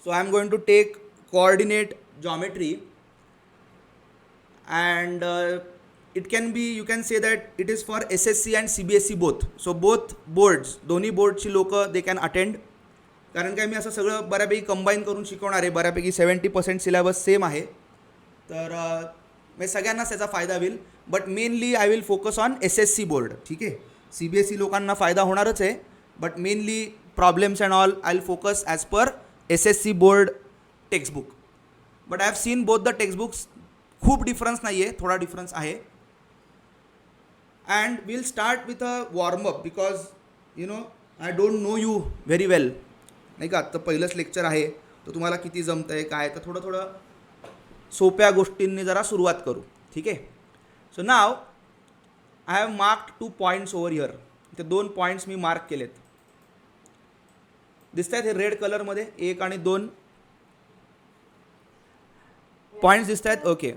So I am going to take coordinate geometry, and it can be, you can say that it is for SSC and CBSE both. So both boards, दोन्ही बोर्डची लोक they can attend. कारण काय मी असं सगळं बऱ्यापैकी combine करून शिकवणार आहे. बऱ्यापैकी 70% सिलेबस सेम आहे, तर म्हणजे सगळ्यांनाच त्याचा फायदा होईल. But mainly I will focus on SSC board. ठीक आहे, CBSE लोकांना फायदा होणारच आहे, but mainly problems and all I will focus as per SSC board textbook. But I have seen both the textbooks. खूप डिफरन्स नाही आहे, थोडा डिफरन्स आहे. And will start with a warm up because you know I don't know you very well, नाही का. तर पहिलंच lecture आहे, तर तुम्हाला किती जमतं आहे काय, तर थोडं थोडं सोप्या गोष्टींनी जरा सुरुवात करू. ठीक आहे. So now I have marked 2 points over here. ते 2 पॉईंट्स मी मार्क केलेत, दिसत आहेत हे रेड कलरमध्ये. 1 आणि 2 पॉईंट्स दिसत आहेत. ओके,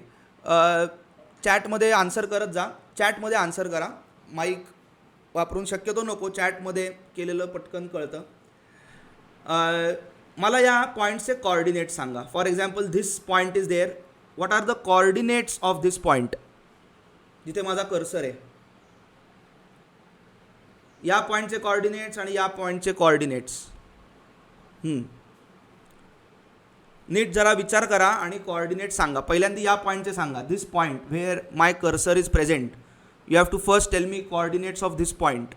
चॅटमध्ये आन्सर करत जा. चॅटमध्ये आन्सर करा, माईक वापरून शक्यतो नको, चॅटमध्ये केलेलं पटकन कळतं. मला या पॉईंटचे कॉर्डिनेट्स सांगा. For example this point is there. What are the coordinates of this point? जिथे माझा कर्सर आहे, या पॉईंटचे कॉर्डिनेट्स आणि या पॉईंटचे कॉर्डिनेट्स. नीट जरा विचार करा आणि कॉर्डिनेट सांगा. पहिल्यांदा या पॉईंटचे सांगा. This point where my cursor is present, you have to first tell me coordinates of this point.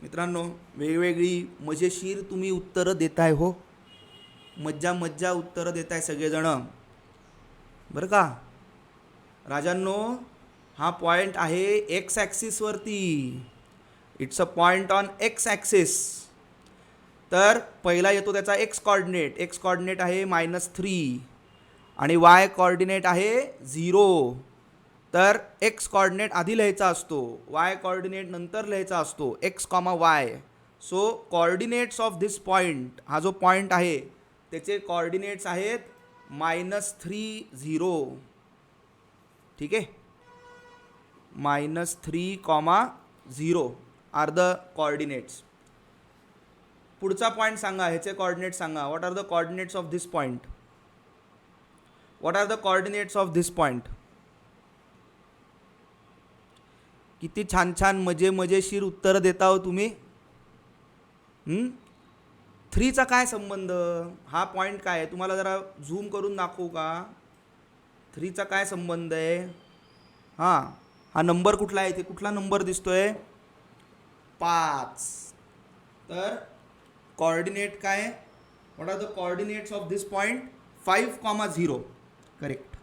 मित्रांनो, वेगवेगळी मजेशीर तुम्ही उत्तरं देताय हो. मज्जा मज्जा उत्तरं देताय सगळेजणं, बरं का राजांनो. हा पॉईंट आहे एक्स ॲक्सिसवरती. It's a point on x axis. तर पहिला येतो त्याचा एक्स कॉर्डिनेट. एक्स कॉर्डिनेट आहे -3 आणि वाय कॉर्डिनेट आहे 0. तर एक्स कॉर्डिनेट आधी लिहायचा असतो, वाय कॉर्डिनेट नंतर लिहायचा असतो, x comma y. So coordinates of this point, हा जो पॉईंट आहे त्याचे कॉर्डिनेट्स आहेत -3, 0. ठीक आहे, -3, 0 आर द कॉर्डिनेट्स. पुढचा पॉईंट सांगा, ह्याचे कॉर्डिनेट्स सांगा. What are the coordinates of this point? What are the coordinates of this point? किती छान छान मजेशीर उत्तरं देता हो तुम्ही. 3चा काय संबंध? हा पॉईंट काय आहे तुम्हाला जरा झूम करून दाखवू का? 3चा काय संबंध आहे? हां, हा नंबर कुठला आहे? इथे कुठला नंबर दिसतोय? 5. तर कॉर्डिनेट काय? What are the coordinates of this point? 5, 0. Correct.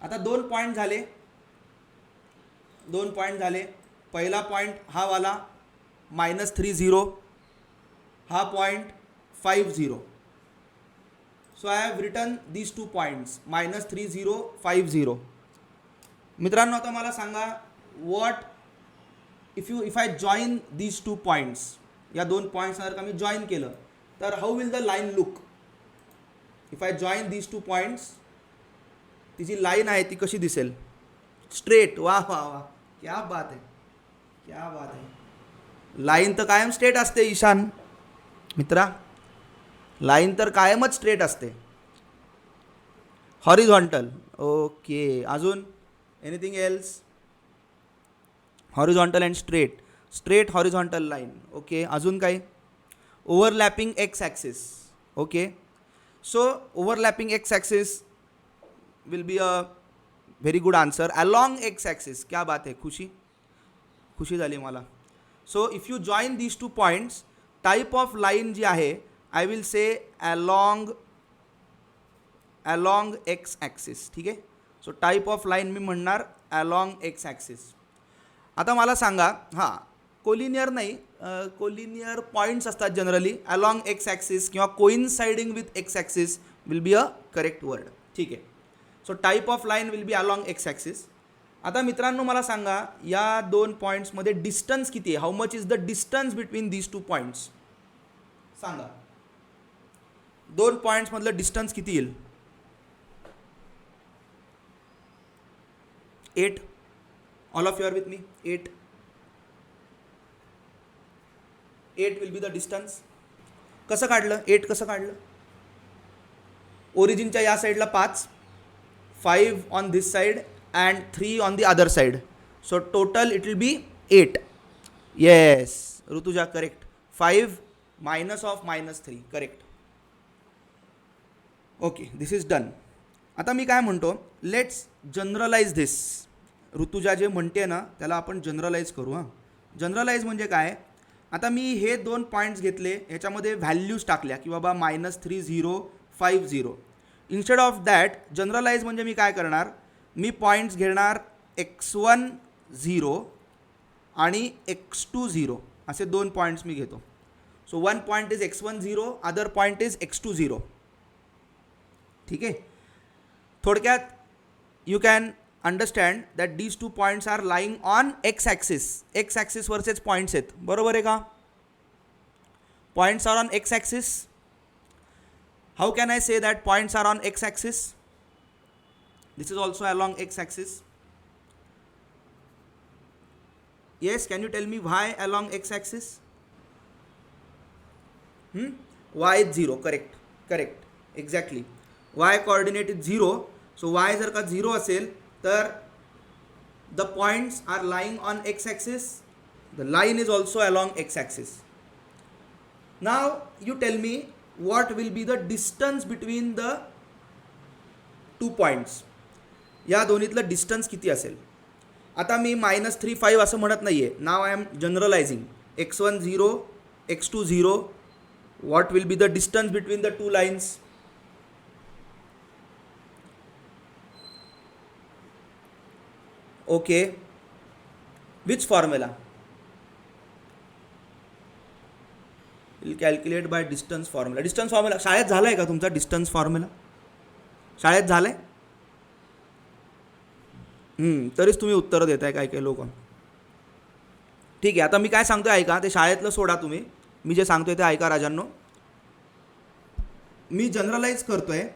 आता 2 पॉईंट झाले. 2 पॉईंट झाले. पहिला पॉईंट हा वाला -3, 0. हा point 5, 0. So I have written these 2 points -3, 0, 5, 0. मित्रांनो, आता मला सांगा, what if I join these 2 points, या 2 पॉईंट्स जर का मी जॉईन केलं तर how will the line look? If I join these 2 points, ती जी लाईन आहे ती कशी दिसेल? स्ट्रेट. वा वा वा, क्या बात आहे, क्या बात आहे. लाईन तर कायम स्ट्रेट असते ईशान मित्रा, लाईन तर कायमच स्ट्रेट असते. हॉरिझॉन्टल. ओके, अजून anything else? Horizontal and straight. Straight horizontal line. Okay, अजून काय? Overlapping x axis. Okay, so overlapping x axis will be a very good answer. Along x axis. क्या बात आहे, खुशी झाली मला. So if you join these 2 points, type of line जी आहे I will say along x axis. ठीक आहे, सो टाईप ऑफ लाईन मी म्हणणार अलॉंग एक्स ॲक्सिस. आता मला सांगा, हां, कोलिनियर नाही, कोलिनियर पॉईंट्स असतात जनरली. अलॉंग एक्स ॲक्सिस किंवा coinciding with x axis will be a correct word. ठीक आहे, so type of line will be along x axis. आता मित्रांनो, मला सांगा, या 2 पॉईंट्समध्ये डिस्टन्स किती आहे? How much is the distance between these 2 points? सांगा, 2 पॉईंट्समधलं डिस्टन्स किती येईल? 8. All of you are with me? 8. 8 will be the distance. कसं काढलं 8 कसं काढलं? ओरिजिनच्या या साईडला 5, 5 on this side and 3 on the other side. So total it will B 8. Yes Rutuja, correct. 5 minus of -3, correct. Okay, this is done. आता मी काय म्हणतो, लेट्स जनरलाइज दिस. ऋतुजा जे म्हणते ना त्याला आपण जनरलाइज करू. हां, जनरलाइज म्हणजे काय? आता मी हे 2 पॉईंट्स घेतले, ह्याच्यामध्ये व्हॅल्यूज टाकल्या की बाबा -3 0 5 0. इन्स्टेड ऑफ दॅट जनरलाइज म्हणजे मी काय करणार, मी पॉईंट्स घेणार x1 0 आणि x2 0 असे 2 पॉईंट्स मी घेतो. So 1 point is x1 0, other point is x2 0. ठीक आहे. थोडक्यात you can understand that these 2 points are lying on x axis. X ॲक्सिसवरचेच पॉईंट्स आहेत, बरोबर आहे का? Points are on x axis. How can I say that points are on x axis? This is also along x axis. Yes, can you tell me why along x axis? Y is 0, correct, correct, exactly. Y coordinate is 0. So y जर का 0 असेल तर the points are lying on x axis. The line is also along x axis. Now you tell me what will be the distance between the 2 points. या दोन्हीतलं distance किती असेल? आता मी -3 5 असं म्हणत नाही आहे. Now I am generalising. x1 0, x2 0. What will be the distance between the 2 lines? Okay, which formula will calculate by distance formula? Distance formula शाळेत झाला आहे का तुमचा? डिस्टन्स फॉर्म्युला शाळेत झाला आहे? तरीच तुम्ही उत्तरं देताय काय काय लोक. ठीक आहे, आता मी काय सांगतोय ऐका. ते शाळेतलं सोडा तुम्ही, मी जे सांगतोय ते ऐका राजांनो. मी जनरलाइज करतोय.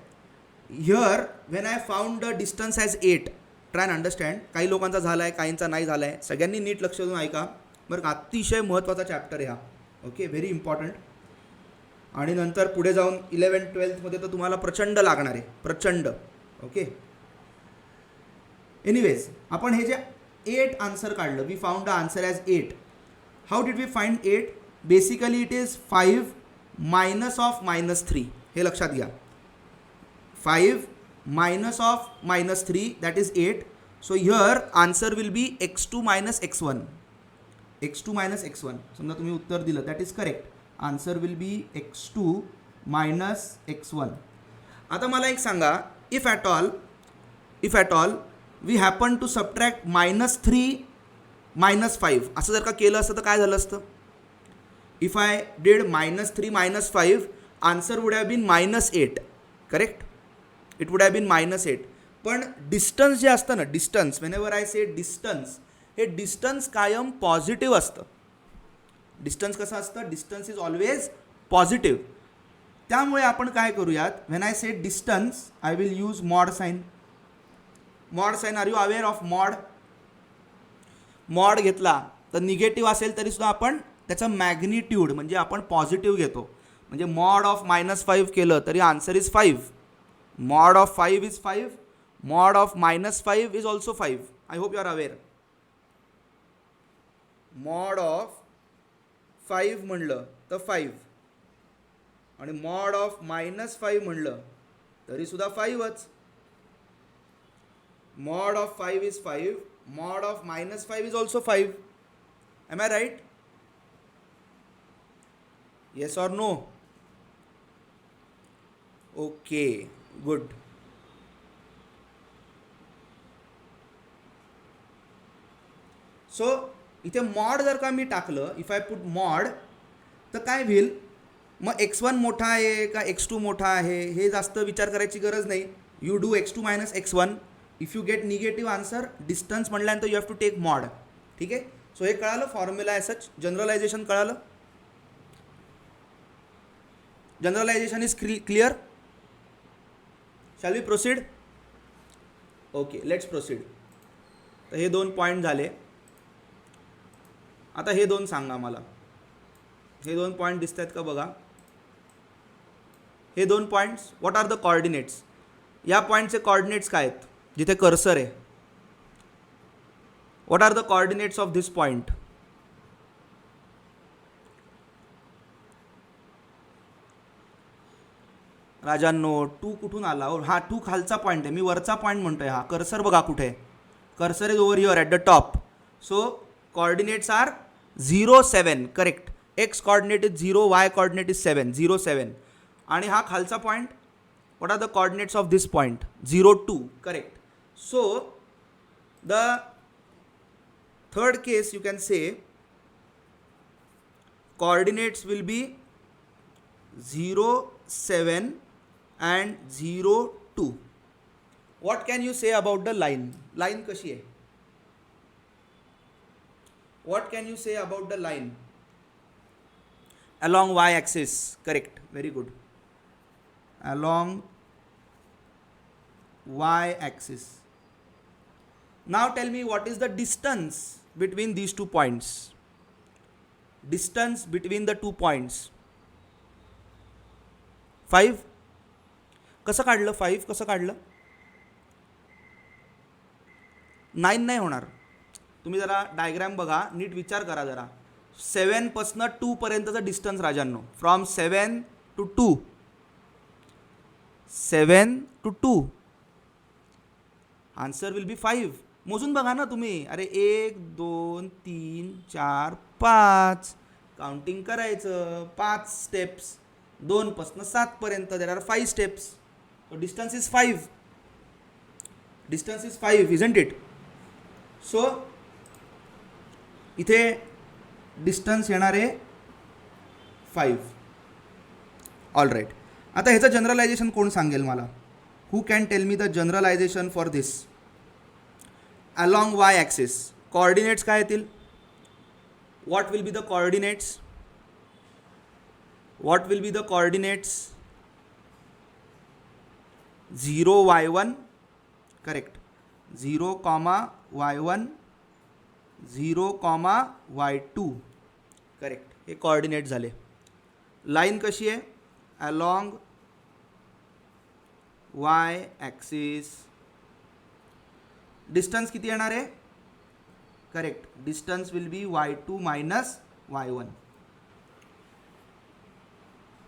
Here when I found the distance as 8, try and understand. काही लोकांचा झाला आहे, काहींचा नाही झाला आहे. सगळ्यांनी नीट लक्ष देऊन ऐका बरं का. अतिशय महत्त्वाचा चॅप्टर आहे हा. Okay, very important. आणि नंतर पुढे जाऊन 11th 12th मध्ये तर तुम्हाला प्रचंड लागणार आहे, प्रचंड. ओके, एनिवेज आपण हे जे 8 आन्सर काढलं, we found the answer as 8. How did we find 8? Basically it is 5 minus of -3. हे लक्षात घ्या. 5 minus of -3, that is 8. So here answer will be x2 minus x1. x2 minus x1. समजा तुम्ही उत्तर दिलं, that is correct. Answer will be x2 minus x1. आता मला एक सांगा, if at all we happen to subtract -3 -5 असं जर का केलं असतं तर काय झालं असतं? If I did -3 -5, answer would have been -8. correct? It would have been -8. पण डिस्टन्स जे असतं ना, distance, whenever I say distance, हे डिस्टन्स कायम पॉझिटिव्ह असतं. डिस्टन्स कसं असतं? Distance is always positive. त्यामुळे आपण काय करूयात, when I say distance I will use mod sign. Mod sign, are you aware of mod? Mod घेतला तर निगेटिव्ह असेल तरीसुद्धा आपण त्याचं मॅग्निट्यूड म्हणजे आपण पॉझिटिव्ह घेतो. म्हणजे मॉड ऑफ -5 केलं तरी answer is 5. Mod of 5 is 5. Mod of -5 is also 5. I hope you are aware. Mod of 5 म्हणलं तर 5 आणि mod of -5 म्हणलं तरी सुद्धा 5च. Mod of 5 is 5. Mod of -5 is also 5. Am I right? Yes or no? Okay. Good. So इथे mod जर का मी टाकलं, इफ आय पुट मॉड, तर काय होईल? मग x1 मोठा आहे का x2 मोठा आहे हे जास्त विचार करायची गरज नाही. You do x2 minus x1. If you get negative answer, distance म्हटल्यानंतर you have to take mod. ठीक आहे. सो हे कळालं फॉर्म्युला आहे, सच जनरलायझेशन कळालं. Generalisation is clear. Shall we proceed? Okay, let's proceed. तर हे 2 पॉईंट झाले. आता हे 2 सांगा मला. हे 2 पॉईंट दिसत आहेत का बघा. हे 2 points, what are the coordinates. या पॉईंटचे कॉर्डिनेट्स काय आहेत जिथे कर्सर आहे. What are the coordinates of this point. राजांनो 2 कुठून आला. हा 2 खालचा पॉईंट आहे, मी वरचा पॉईंट म्हणतोय. हा कर्सर बघा कुठे आहे. Cursor is over here at the top. So coordinates are 0 7. Correct. X coordinate is 0, y coordinate is 7. 0 7. आणि हा खालचा point, what are the coordinates of this point. 0 2. Correct. So the third case you can say coordinates will be 0 7 and 0 2. What can you say about the line. Line कशी आहे. What can you say about the line along y axis. Correct. Very good. Along y axis. Now tell me what is the distance between these 2 points. Distance between the 2 points. 5. कसं काढलं 5 कसं काढलं. 9 नाही होणार. तुम्ही जरा डायग्राम बघा, नीट विचार करा जरा. 7 पासून 2 पर्यंतचा डिस्टन्स राजांनो. From 7 to 2. 7 to 2. Answer will be 5. मोजून बघा ना तुम्ही. अरे 1 2 3 4 5 काउंटिंग करायचं. 5 स्टेप्स. 2 पासून 7 पर्यंत there are 5 steps. So distance is 5. Distance is 5, isn't it? So इथे डिस्टन्स येणार आहे 5. All right. आता ह्याचं जनरलायझेशन कोण सांगेल मला. Who can tell me the generalisation for this. Along y axis coordinates काय येतील. What will be the coordinates. What will be the coordinates. 0 y1. Correct. 0, y1 0, y2. Correct. हे कॉर्डिनेट झाले. Line कशी आहे. Along y axis. डिस्टन्स किती येणार आहे. Correct. Distance will be y2 minus y1.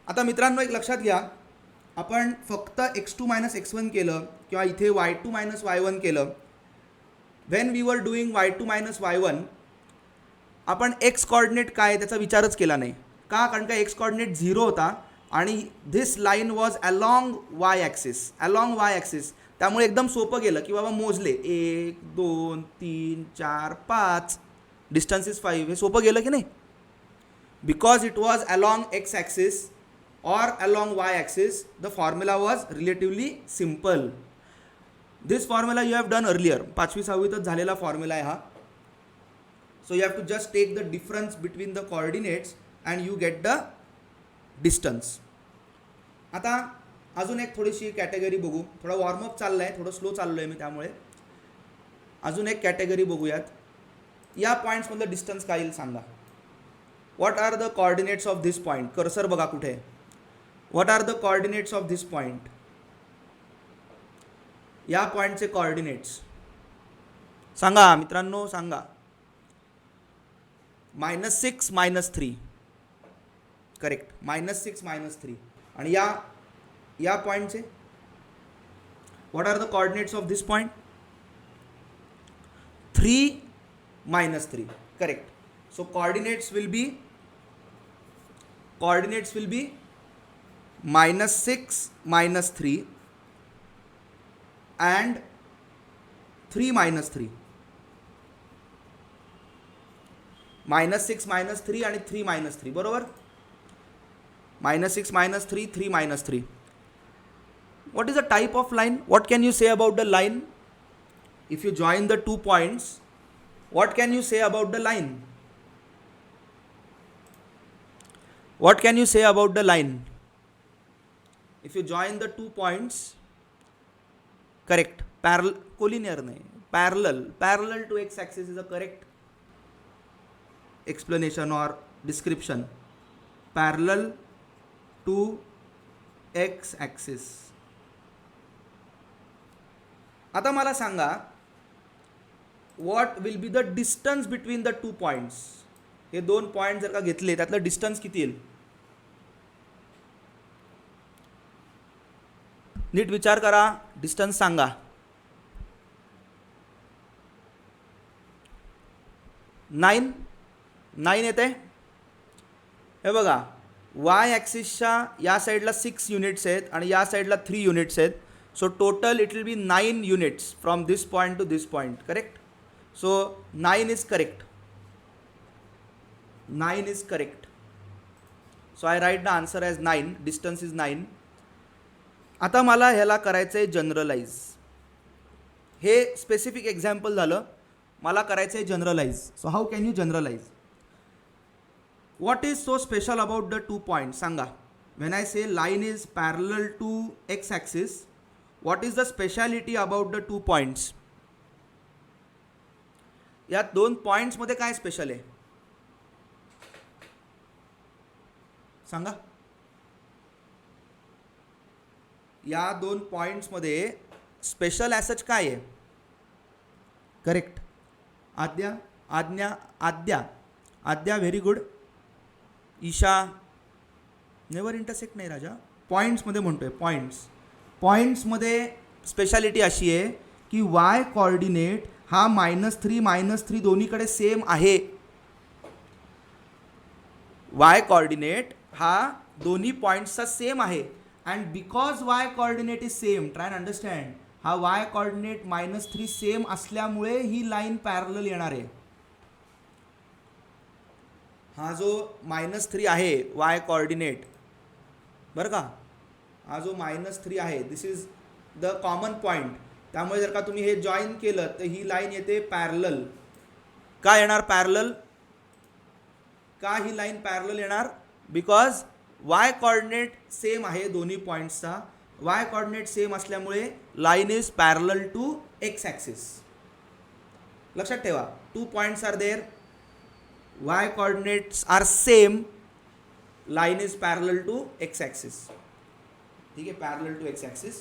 आता मित्रांनो एक लक्षात घ्या, आपण फक्त x2 मायनस x1 केलं किंवा इथे y2 मायनस y1 केलं. When we were doing y2 minus y1 आपण x कॉर्डिनेट काय त्याचा विचारच केला नाही. का. कारण का x कॉर्डिनेट 0 होता आणि this line was along y axis. Along y axis. त्यामुळे एकदम सोपं गेलं की बाबा मोजले 1 2 3 4 5. Distance is 5. हे सोपं गेलं की नाही. Because it was along x axis or along y axis, the formula was relatively simple. This formula you have done earlier. 5वी 6वीतच झालेला फॉर्म्युला आहे हा. So you have to just take the difference between the coordinates and you get the distance. आता अजून एक थोडीशी category बघू. थोडा warm up चालला आहे, थोडं स्लो चाललो आहे मी, त्यामुळे अजून एक कॅटेगरी बघूयात. या पॉईंट्समधलं डिस्टन्स काय येईल सांगा. What are the coordinates of this point. Cursor बघा कुठे आहे. What are the coordinates of this point. या पॉईंटचे कॉर्डिनेट्स सांगा मित्रांनो सांगा. -6 -3. करेक्ट. -6 -3. आणि या पॉईंटचे what are the coordinates of this point. 3 -3. Correct. So coordinates will be -6 -3 and 3 -3. -6 -3 आणि 3 -3. बरोबर. -6 -3 3 -3. What is the type of line? What can you say about the line? If you join the 2 points, what can you say about the line? What can you say about the line? If you join the 2 points, correct. Collinear nahi, parallel to x-axis is a correct explanation or description. Parallel to x axis. आता मला सांगा what will be the distance between the two points. हे दोन point जर का घेतले त्यातलं distance किती येईल? नीट विचार करा, डिस्टन्स सांगा. 9 येते. हे बघा, वाय ॲक्सिसच्या या साईडला 6 युनिट्स आहेत आणि या साईडला 3 युनिट्स आहेत. So total it will B 9 units from this point two this point. Correct? So 9 is correct. 9 is correct. So I write the answer as 9. Distance is 9. आता मला ह्याला करायचं आहे जनरलाइज. हे स्पेसिफिक एक्झाम्पल झालं, मला करायचं आहे generalise. So how can you generalise? What is so special about the two point? सांगा. When I say line is parallel to x axis, what is the speciality about the two points? या दोन पॉईंट्समध्ये काय special आहे सांगा. या दोन पॉईंट्समध्ये special ॲसच काय आहे? Correct. Aadya, Aagya, Aadya. Aadya very good. Isha never intersect नाही राजा. पॉईंट्समध्ये म्हणतोय. पॉईंट्समध्ये स्पेशालिटी अशी आहे की वाय कॉर्डिनेट हा -3 दोन्हीकडे सेम आहे. वाय कॉर्डिनेट हा दोन्ही पॉईंट्सचा सेम आहे. And because y coordinate is same, try and understand, हा वाय कॉर्डिनेट -3 सेम असल्यामुळे ही लाईन पॅरलल येणार आहे. हा जो -3 आहे वाय कॉर्डिनेट, बरं का, हा जो -3 आहे, दिस इज द कॉमन पॉईंट. त्यामुळे जर का तुम्ही हे जॉईन केलं तर ही लाईन येते पॅरलल. का येणार पॅरलल? का ही लाईन पॅरलल येणार? बिकॉज वाय कॉर्डिनेट सेम आहे दोन्ही पॉईंट्सचा. वाय कॉर्डिनेट सेम असल्यामुळे line is parallel to x axis. लक्षात ठेवा, two points are there, y coordinates are same, line is parallel to x axis. ठीक आहे, parallel to x axis,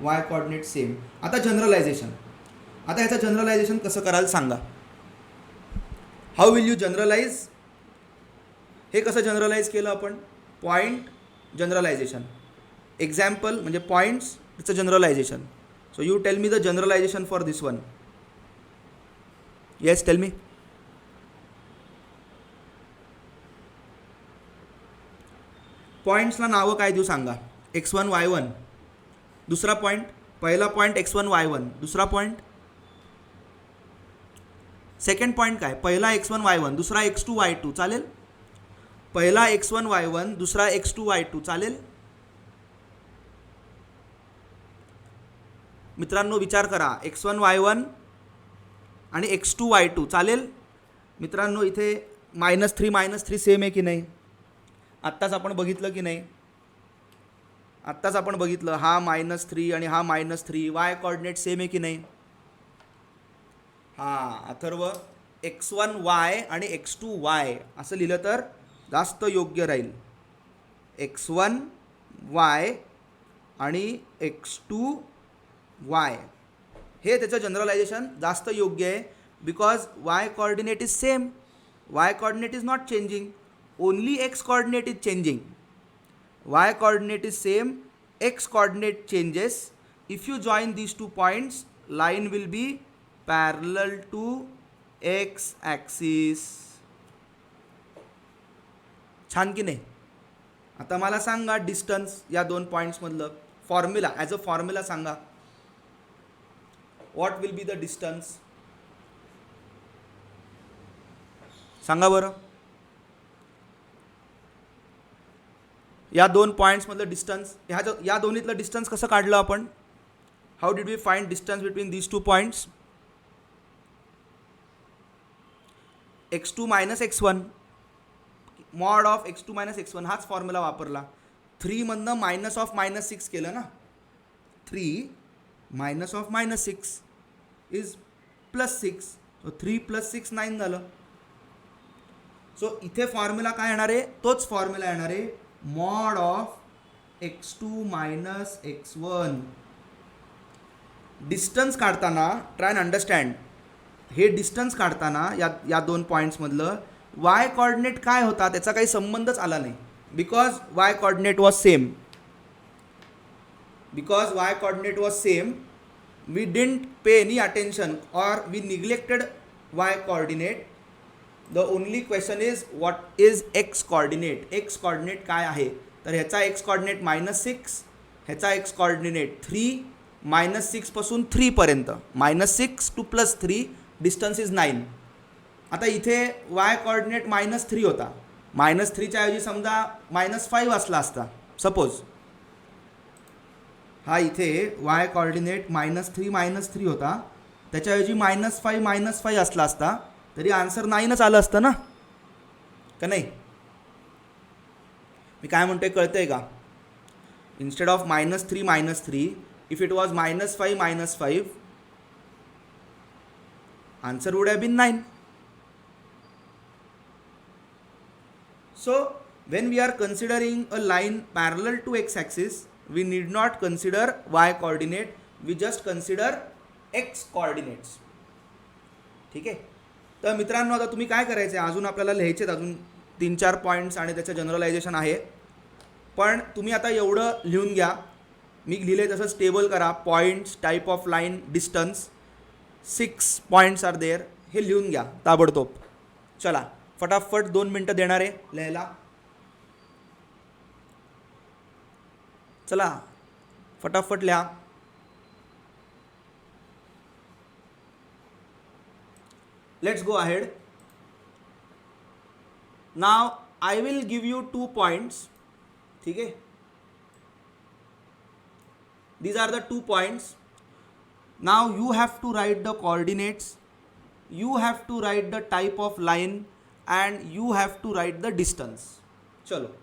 y coordinate same. आता generalisation. आता ह्याचं generalisation कसं कराल सांगा. How will you generalise? हे कसं जनरलाइज केलं आपण? Point generalisation. एक्झाम्पल म्हणजे points, it's a generalisation. So you tell me the generalisation for this one. Yes, tell me. पॉईंट्सला नावं काय देऊ सांगा. x1 y1 दुसरा पॉईंट, पहिला पॉईंट x1 y1, दुसरा पॉईंट, सेकंड पॉईंट काय? पहिला x1 y1, दुसरा x2 y2. चालेल? पहिला x1 y1, दुसरा x2 y2. चालेल? मित्रांनो विचार करा, x1 y1 आणि x2 y2. चालेल? मित्रांनो इथे -3 सेम आहे की नाही? आत्ताच आपण बघितलं की नाही? आत्ताच आपण बघितलं, हा -3 आणि हा -3, वाय कॉर्डिनेट सेम आहे की नाही? हां अथर्व, x1 y आणि x2 y असं लिहिलं तर जास्त योग्य राहील. x1 y आणि x2 y हे त्याचं जनरलायझेशन जास्त योग्य आहे. Because y coordinate is same, Y coordinate is not changing, only x coordinate is changing. Y coordinate is same, x coordinate changes. If you join these two points, line will be parallel to x axis. छान की नाही? आता मला सांगा distance या दोन points मधलं formula, as a formula सांगा. What will be the distance? सांगा बरं. या दोन पॉईंट्समधलं डिस्टन्स, या दोन्हीतलं डिस्टन्स कसं काढलं आपण? How did we find distance between these two points? x2 - x1 mod of x2 - x1 हाच फॉर्म्युला वापरला. 3 मधनं -6 केलं ना. 3 - -6 इज +6. सो 3 + 6 9 झालं. सो इथे फॉर्म्युला काय येणार आहे, तोच फॉर्म्युला येणार आहे, mod of x2 minus x1. Distance काढताना ट्राय अँड अंडरस्टँड, हे डिस्टन्स काढताना या दोन पॉईंट्समधलं वाय कॉर्डिनेट काय होता त्याचा काही संबंधच आला नाही, because y coordinate was same. Because y coordinate was same, we didn't pay any attention or we neglected y coordinate. The only question is what is x coordinate. x coordinate काय आहे, तर ह्याचा x coordinate -6, ह्याचा x coordinate 3, -6 पासून 3 पर्यंत, -6 to +3 distance is 9. आता इथे y coordinate -3 होता, -3च्या ऐवजी समजा -5 असला असता सपोज. हा इथे y कॉर्डिनेट -3 होता, त्याच्याऐवजी -5 असला असता तरी आन्सर 9च आलं असतं ना, का नाही? मी काय म्हणतोय कळतंय का? Instead of -3 if it was -5 answer would have been 9. So when we are considering a line parallel to x axis, we need not consider y coordinate, we just consider x coordinates. ठीक आहे. तर मित्रांनो आता तुम्ही काय करायचं आहे, अजून आपल्याला लिहायचे आहेत अजून 3-4 पॉईंट्स आणि त्याचं जनरलायझेशन आहे, पण तुम्ही आता एवढं लिहून घ्या. मी लिहिले तसंच टेबल करा, points, type of line, distance, 6 points are there, हे लिहून घ्या ताबडतोब. चला फटाफट 2 मिनटं देणार आहे लिहायला. चला फटाफट लिहा. Let's go ahead. Now I will give you 2 points. ठीक है, these are the 2 points. Now you have to write the coordinates, you have to write the type of line, and you have to write the distance. चलो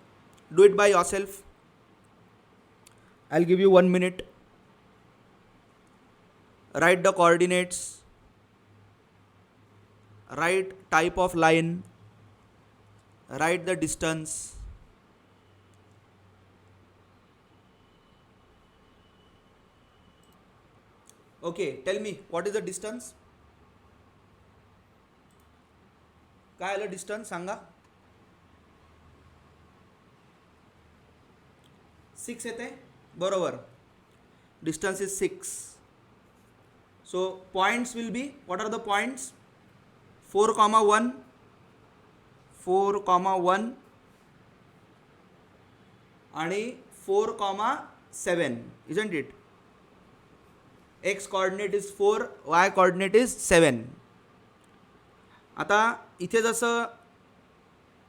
do it by yourself. I'll give you 1 minute. Write the coordinates, write type of line, write the distance. Okay, tell me what is the distance? काय आलं distance सांगा. 6 येते बरोबर. Distance is 6. So points will be, what are the points? 4,1, 4,1 आणि 4,7, isn't it? X coordinate is 4, Y coordinate is 7. आता इथे जसं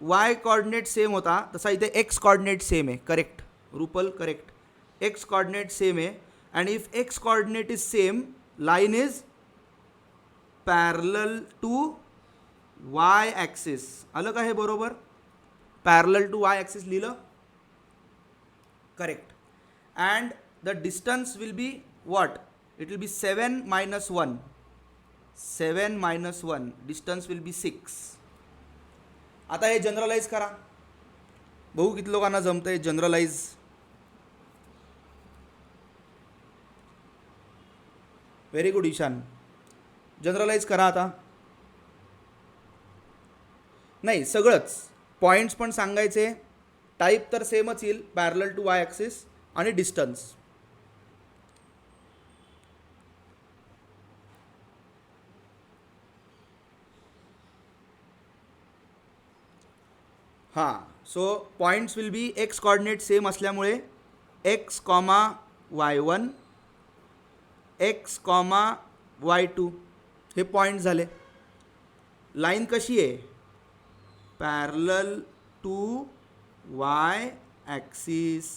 Y coordinate same होता तसा इथे X coordinate सेम आहे. Correct Rupal, correct. X coordinate same आहे, and if X coordinate is same, line is parallel to Y axis. आलं का हे बरोबर? Parallel to Y axis लिहिलं, correct. And the distance will be what? It will be 7 minus 1. 7 minus 1. Distance will be 6. आता हे generalise करा, बघू किती लोकांना जमतंय generalize. Very good Ishan, generalize करा आता. नाही सगळंच पॉईंट्स पण सांगायचे, टाईप तर सेमच येईल, पॅरलल टू वाय ॲक्सिस आणि डिस्टन्स. हां, so points will be x coordinate same असल्यामुळे x comma y1, x comma y2 हे पॉईंट झाले. लाईन कशी आहे? पॅरलल टू वाय ॲक्सिस,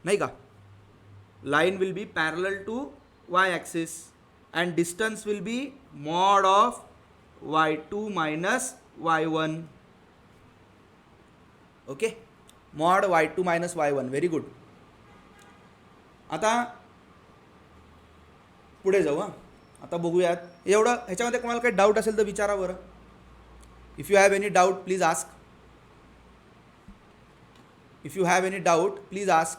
नाही का? Line will be parallel to y axis and distance will be mod of y2 minus y1. Okay, mod y2 minus y1. Very good. आता पुढे जाऊ. हां, आता बघूयात एवढं. ह्याच्यामध्ये कोणाला काही डाऊट असेल तर विचारा बरं. If you have any doubt, please ask. If you have any doubt, please ask.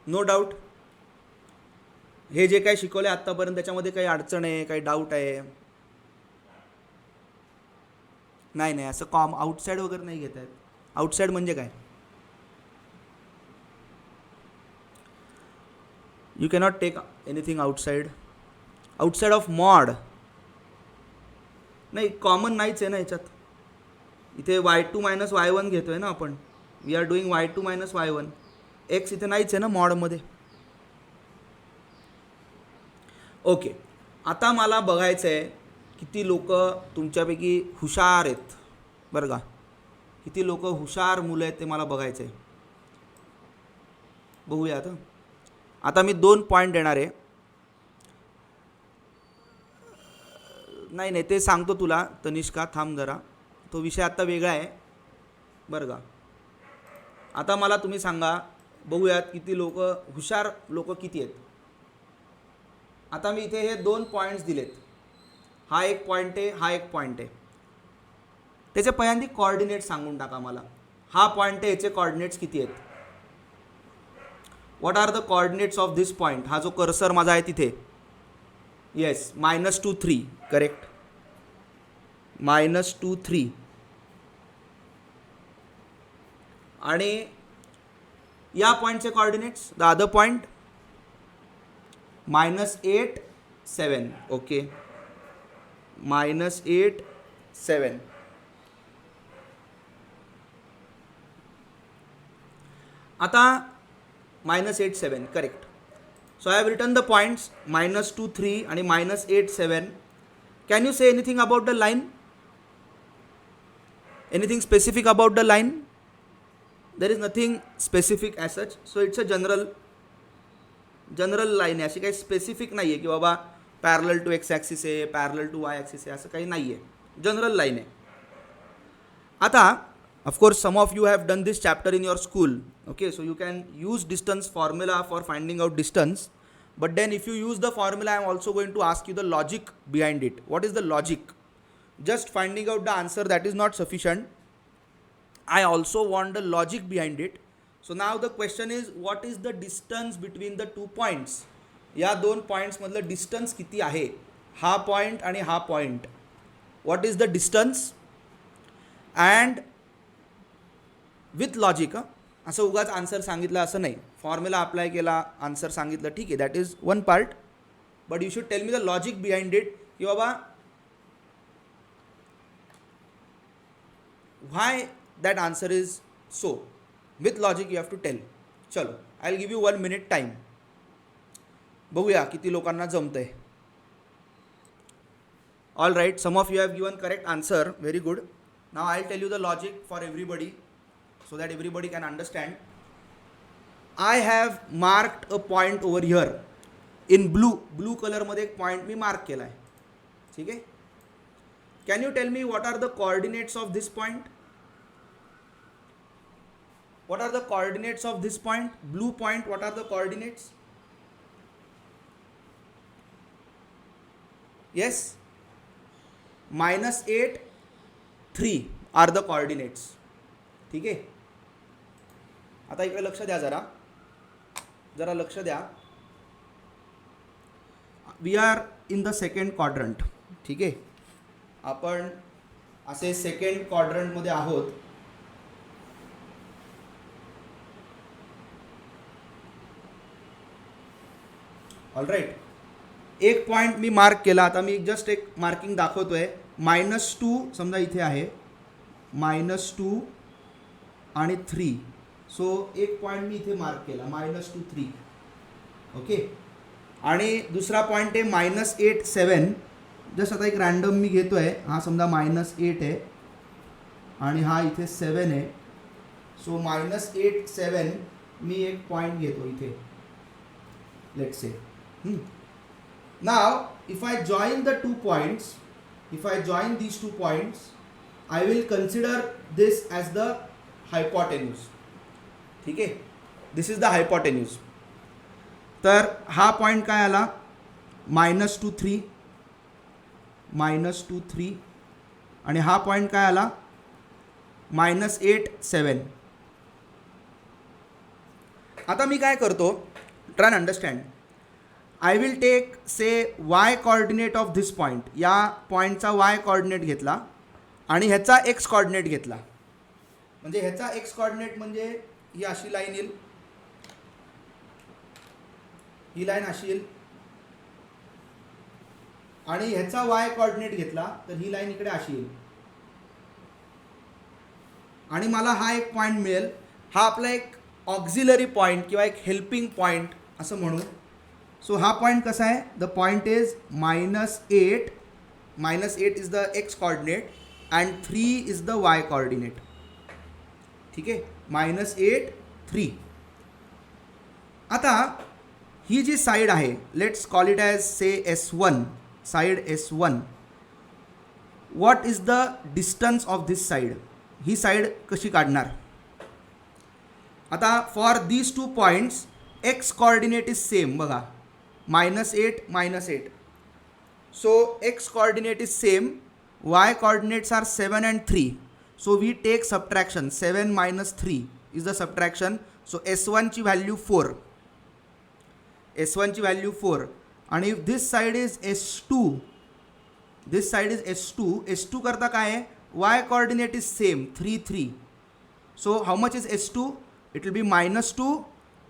No doubt. हे जे काही शिकवले आत्तापर्यंत त्याच्यामध्ये काही अडचण आहे, काही डाऊट आहे? नाही नाही, असं आउटसाईड वगैरे नाही घेत आहेत. आउटसाईड म्हणजे काय? You cannot take anything outside. Outside of mod नाही, कॉमन नाहीच आहे ना याच्यात. इथे y2 मायनस y1 घेतोय ना आपण. We are doing y2 minus y1. X इथे नाहीच आहे ना मॉडमध्ये. ओके, आता मला बघायचं आहे किती लोक तुमच्यापैकी हुशार आहेत बरं का. किती लोक हुशार मुलं आहेत ते मला बघायचं आहे. बघूया आता. आता मी 2 पॉईंट देणार आहे. नाही नाही, ते सांगतो तुला तनिष्का, थांब जरा. तो विषय आत्ता वेगळा आहे बरं का. आता मला तुम्ही सांगा, बघूयात किती लोक हुशार लोक किती आहेत. आता मी इथे हे 2 पॉईंट्स दिलेत. हा एक पॉईंट आहे, हा एक पॉईंट आहे. त्याचे पहिल्यांदा कॉर्डिनेट सांगून टाका मला. हा पॉईंट आहे, याचे कॉर्डिनेट्स किती आहेत? What are the coordinates of this point? हा जो कर्सर माझा आहे तिथे. येस, -2 3. करेक्ट, -2 3. आणि या पॉईंटचे coordinates, the other point -8 7. Okay, -8 7. आता -8 7. Correct. So I have written the points -2 3 आणि -8 7. Can you say anything about the line? Anything specific about the line? There is nothing specific as such. So it's a general line आहे. अशी काही specific नाही आहे की बाबा parallel to x axis आहे, parallel to y axis आहे, असं काही नाही आहे. जनरल लाईन आहे. आता of course some of you have done this chapter in your school. Okay, so you can use distance formula for finding out distance. But then if you use the formula, I am also going to ask you the logic behind it. What is the logic? Just finding out the answer, that is not sufficient. I also want the logic behind it. So now the question is, what is the distance between the 2 points? या 2 points मधलं distance किती आहे? हा point आणि हा point. What is the distance? And with logic. असं उगाच answer सांगितलं असं नाही. फॉर्म्युला अप्लाय केला, आन्सर सांगितलं, ठीक आहे, that is one part. But you should tail me the logic behind it, की बाबा व्हाय that answer is so. With logic you have to tell. चलो, I'll give you 1 minute time. बघूया किती लोकांना जमतंय. All right, some of you have given correct answer. Very good. Now I'll tell you the logic for everybody so that everybody can understand. I have marked a point over here in blue color मध्ये एक point मी mark केला आहे. ठीक आहे. Can you tell me what are the coordinates of this point? What are the coordinates of this point? Blue point, what are the coordinates? Yes, -8 3 are the coordinates. ठीक आहे. आता इकडे लक्ष द्या, जरा लक्ष द्या. We are in the second quadrant. ठीक आहे, आपण असे सेकंड क्वाड्रंटमध्ये आहोत. All right. एक पॉईंट मी मार्क केला. आता मी जस्ट एक मार्किंग दाखवतोय. -2 समजा इथे आहे, -2 आणि 3. सो एक पॉईंट मी इथे मार्क केला, -2 3. ओके. आणि दुसरा पॉईंट आहे -8 7. जस्ट आता एक रँडम मी घेतोय. हा समजा -8 आहे आणि हा इथे 7 आहे. सो -8 7 मी एक पॉईंट घेतो इथे, let's say. Now if I join the 2 points, if I join these 2 points, I will consider this as the hypotenuse. ठीक आहे, दिस इज द हायपॉटेन्यूज. तर हा पॉईंट काय आला, -2 3 आणि हा पॉईंट काय आला, -8 7. आता मी काय करतो, try and understand. I will take say y coordinate of this point. या पॉईंटचा वाय कॉर्डिनेट घेतला आणि ह्याचा एक्स कॉर्डिनेट घेतला. म्हणजे ह्याचा एक्स कॉर्डिनेट म्हणजे ही अशी लाईन येईल, ही लाईन अशी येईल, आणि ह्याचा वाय कॉर्डिनेट घेतला तर ही लाईन इकडे अशी येईल, आणि मला हा एक पॉईंट मिळेल. हा आपला एक ऑक्झिलरी पॉईंट किंवा एक हेल्पिंग पॉईंट असं म्हणू. सो हा पॉईंट कसा आहे, the point is -8. -8 is the x coordinate and 3 is the y coordinate. ठीक आहे, -8 3. आता ही जी साईड आहे, let's call it as say S1, side S1. What is the distance of this side. ही साईड कशी काढणार. आता for these two points x coordinate is same. बघा, -8 -8. So x coordinate is same, y coordinates are 7 and 3. So we take subtraction. 7 - 3 is the subtraction. So S1 ची value 4. S1 ची value 4. आणि this side is S2. This side is S2. S2 करता काय आहे, y coordinate is same 3 3. So how much is S2. It will be -2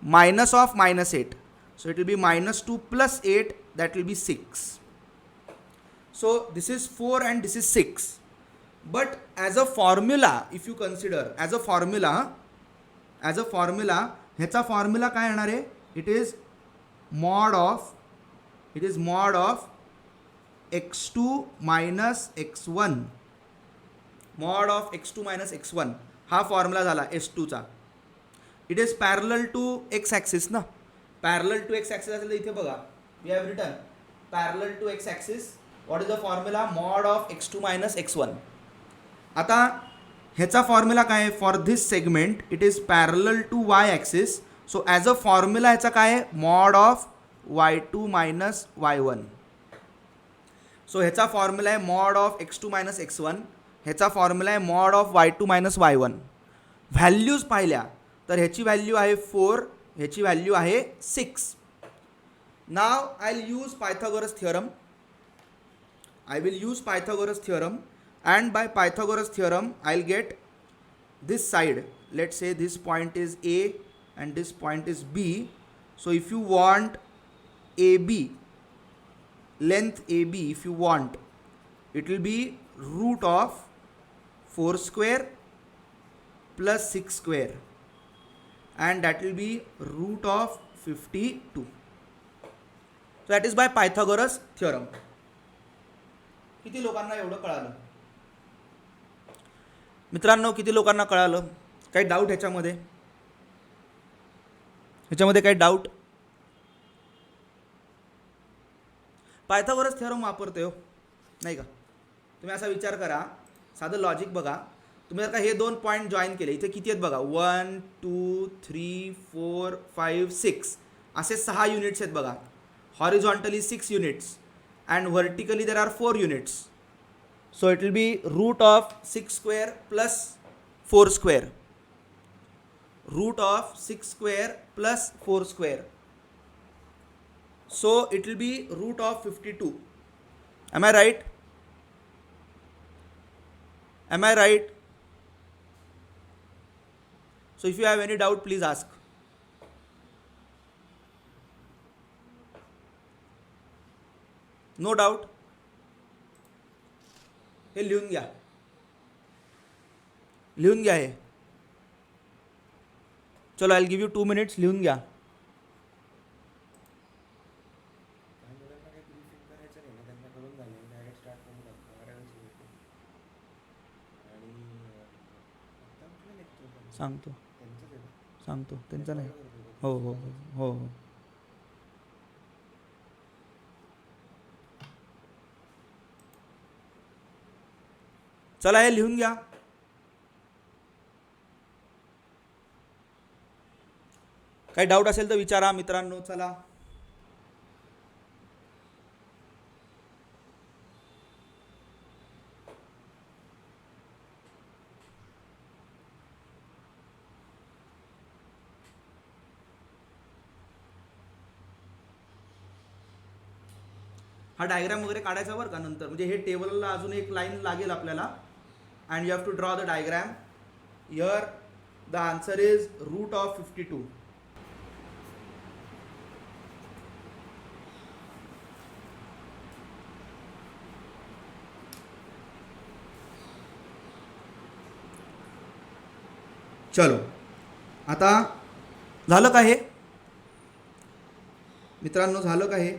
minus of -8. So it will be -2 plus 8, that will be 6. So this is 4 and this is 6. But as a formula, if you consider as a formula, ह्याचा formula काय येणार आहे, it is mod of x2 minus x1. mod of x2 minus x1 हा formula झाला S2 चा. It is parallel to x axis ना. Parallel to x axis असेल तर इथे बघा, we have written parallel to x axis. What is the formula, mod of x2 minus x1. आता ह्याचा फॉर्म्युला काय आहे, for this segment it is parallel to y axis. So as a formula ह्याचा काय आहे, mod of y2 minus y1. सो ह्याचा formula आहे mod of x2 minus x1. ह्याचा फॉर्म्युला आहे mod of y2 minus y1. Values पाहिल्या तर ह्याची व्हॅल्यू आहे 4, ह्याची व्हॅल्यू आहे 6. Now I will use Pythagoras theorem. And by Pythagoras theorem I will get this side. Let's say this point is A and this point is B. So if you want AB, length AB, if you want, it will be root of 4 square plus 6 square. And that will be root of 52. So that is by Pythagoras theorem. किती लोकांना एवढं कळालं मित्रांनो, किती लोकांना कळालं. काही doubt ह्याच्यामध्ये काही डाऊट. पायथागोरस थिअरम वापरते हो, नाही का. तुम्ही असा विचार करा, साधं लॉजिक बघा. तुम्ही जर का हे 2 पॉईंट जॉईन केले, इथे किती आहेत बघा, 1 2 3 4 5 6 असे 6 युनिट्स आहेत बघा. Horizontally 6 units and vertically there are 4 units. So it will be root of 6 square plus 4 square. Root of 6 square plus 4 square. So it will be root of 52. Am I right? Am I right? So if you have any doubt, please ask. No doubt? हे लिहून घ्या, हे. चलो, I'll give you 2 minutes. लिहून घ्या. सांगतो त्यांचं नाही. हो हो हो हो हो. चला हे लिहून घ्या. काही डाऊट असेल तर विचारा मित्रांनो. चला हा डायग्राम वगैरे काढायचा बरं का नंतर, म्हणजे हे टेबलला अजून एक लाईन लागेल आपल्याला. And you have to draw the diagram. Here the answer is root of 52. चलो आता झालं का हे मित्रांनो, झालं का हे?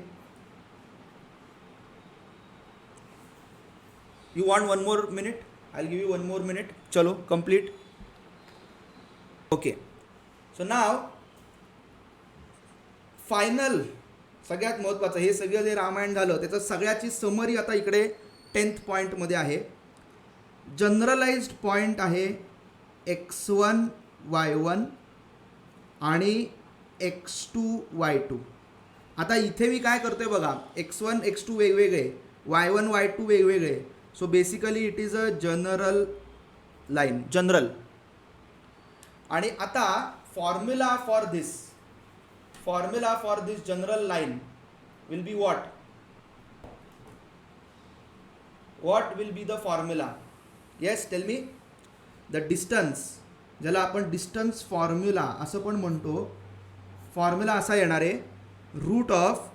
You want one more minute? I will give you one more minute. चलो कंप्लीट. ओके, सो नाव फायनल सगळ्यात महत्त्वाचं, हे सगळं जे रामायण झालं त्याचं सगळ्याची समरी आता इकडे 10th पॉईंटमध्ये आहे. जनरलाइज्ड पॉईंट आहे x1 y1 आणि x2 y2. आता इथे मी काय करतोय बघा, x1 x2 वेगवेगळे, y1 y2 वेगवेगळे. So basically it is a general line, general. आणि आता formula for this general line will be what will be the formula? Yes, tell me. The distance, ज्याला आपण डिस्टन्स फॉर्म्युला असं पण म्हणतो. Formula असा येणार आहे, root of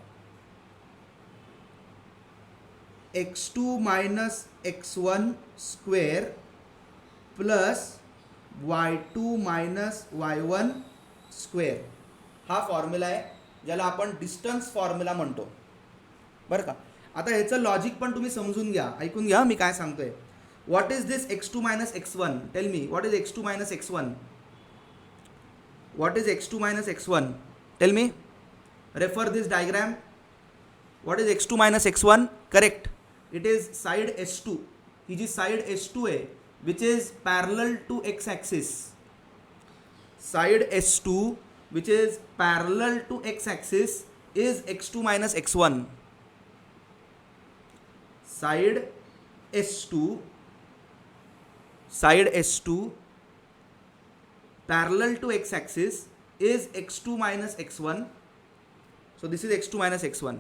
x2 minus x1 square plus y2 minus y1 square. हा formula आहे ज्याला आपण डिस्टन्स फॉर्म्युला म्हणतो, बरं का. आता ह्याचं लॉजिक पण तुम्ही समजून घ्या, ऐकून घ्या मी काय सांगतोय. What is this x2 minus x1? Tell me, what is x2 minus x1? What is x2 minus x1? Tell me. Refer this diagram. What is x2 minus x1? Correct. It is side S2. He G side S2 आहे, which is parallel to x-axis. Side S2, which is parallel to x-axis, is x2 minus x1. Side S2 parallel to x-axis is x2 minus x1. So this is x2 minus x1.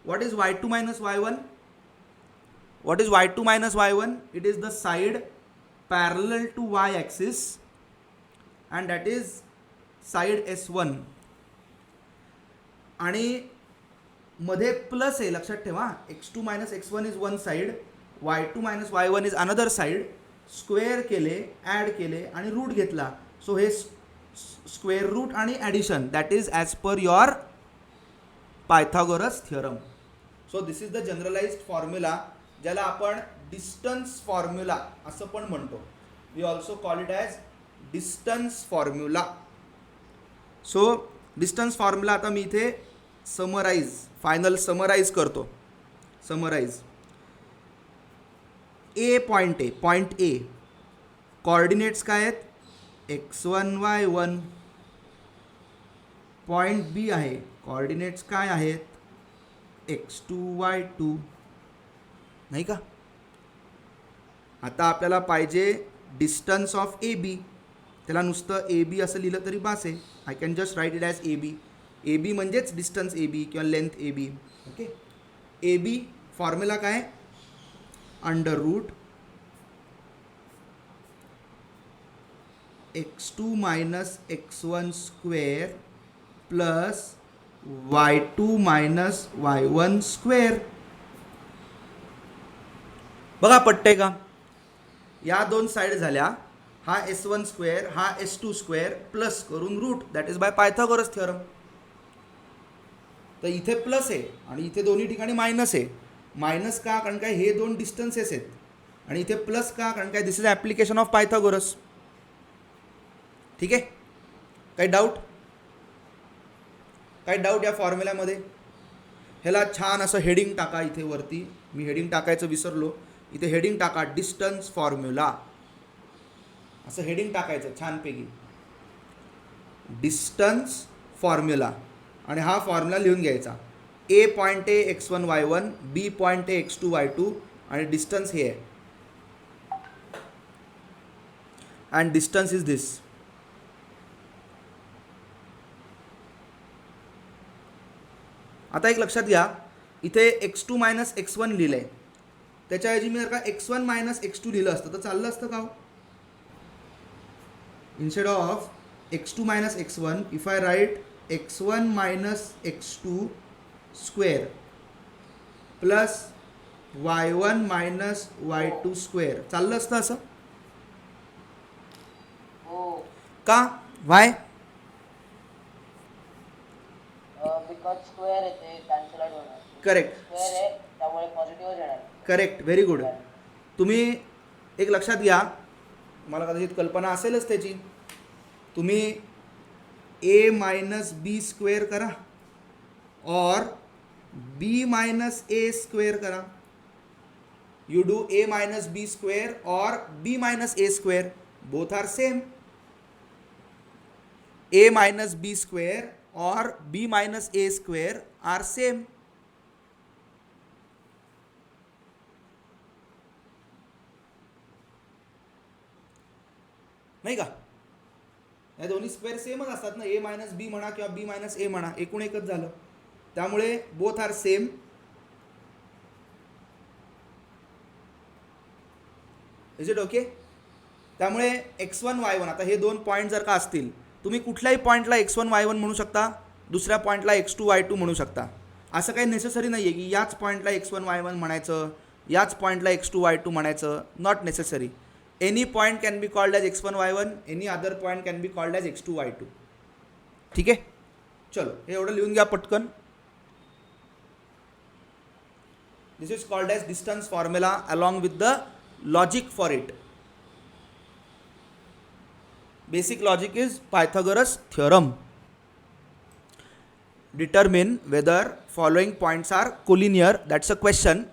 What is y2 minus y1? What is y2 minus y1? It is the side parallel to y-axis, and that is side S1. आणि मध्ये plus आहे, लक्षात ठेवा. x2 minus x1 is one side, y2 minus y1 is another side. Square केले, add केले आणि root घेतला. So हे स्क्वेअर रूट आणि addition, that is as per your Pythagoras theorem. So this is the generalized formula, ज्याला आपण distance formula असं पण म्हणतो. We also call it as distance formula. So distance formula आता मी इथे फायनल समराईज करतो. समराईज. ए पॉईंट आहे, पॉईंट ए. कॉर्डिनेट्स काय आहेत? x1 y1. पॉईंट बी आहे, कॉर्डिनेट्स काय आहेत? x2 y2. नाही का? आता आपल्याला पाहिजे डिस्टन्स ऑफ ए बी. त्याला नुसतं ए बी असं लिहिलं तरी बास आहे. I can just write it as A B. A B म्हणजेच डिस्टन्स ए बी किंवा length A B. Okay. A B formula काय? Under root x2 minus x1 square plus y2 minus y1 square. बघा पटतंय का? या दोन side झाल्या, हा S1 स्क्वेअर, हा S2 स्क्वेअर प्लस करून root, that is by Pythagoras theorem. तर इथे प्लस आहे आणि इथे दोन्ही ठिकाणी मायनस आहे. मायनस का? कारण काय हे दोन डिस्टन्सेस आहेत. आणि इथे प्लस का? कारण काय दिस इज ॲप्लिकेशन ऑफ पायथागोरस. ठीक आहे. काही डाऊट? काही डाऊट या फॉर्म्युल्यामध्ये? ह्याला छान असं हेडिंग टाका इथे वरती. मी हेडिंग टाकायचं विसरलो. इथे हेडिंग टाका, डिस्टन्स फॉर्म्युला. असं हेडिंग टाकायचं छानपैकी, डिस्टन्स फॉर्म्युला. आणि हा फॉर्म्युला लिहून घ्यायचा. ए पॉईंट आहे x1 y1, बी पॉईंट आहे x2 y2, आणि डिस्टन्स हे आहे. अँड डिस्टन्स इज दिस. आता एक लक्षात घ्या, इथे x2 मायनस x1 लिहिलं आहे, त्याच्याऐवजी मी जर का x1 मायनस x2 लिहिलं असतं तर चाललं असतं का? Instead of x2 minus x1, if I write x1 minus x2 square plus y1 minus y2 square, चाललं असतं असं का? Why? Correct, correct, very good. तुम्ही एक लक्षात घ्या, मला कदाचित कल्पना असेलच त्याची. तुम्ही ए मायनस बी स्क्वेअर करा और बी मायनस ए स्क्वेअर करा. You do A minus B square और B minus A square, both are same. A minus B square और B minus A square are same. नाही का? या दोन्ही स्क्वेअर सेमच असतात ना, ए मायनस बी म्हणा किंवा बी मायनस ए म्हणा, एकूण एकच झालं. त्यामुळे both are same. Is it okay? त्यामुळे x1 y1, आता हे दोन पॉईंट जर का असतील, तुम्ही कुठल्याही पॉईंटला x1 y1 म्हणू शकता, दुसऱ्या पॉईंटला x2 y2 म्हणू शकता. असं काही नेसेसरी नाही आहे की याच पॉईंटला x1 y1 म्हणायचं, याच पॉईंटला x2 y2 म्हणायचं. Not necessary. Any point can be called as x1 y1, any other point can be called as x2 y2. ठीक आहे, चलो हे एवढं लिहून घ्या पटकन. This is called as distance formula along with the logic for it. Basic logic is Pythagoras theorem. Determine whether following points are collinear. That's a question.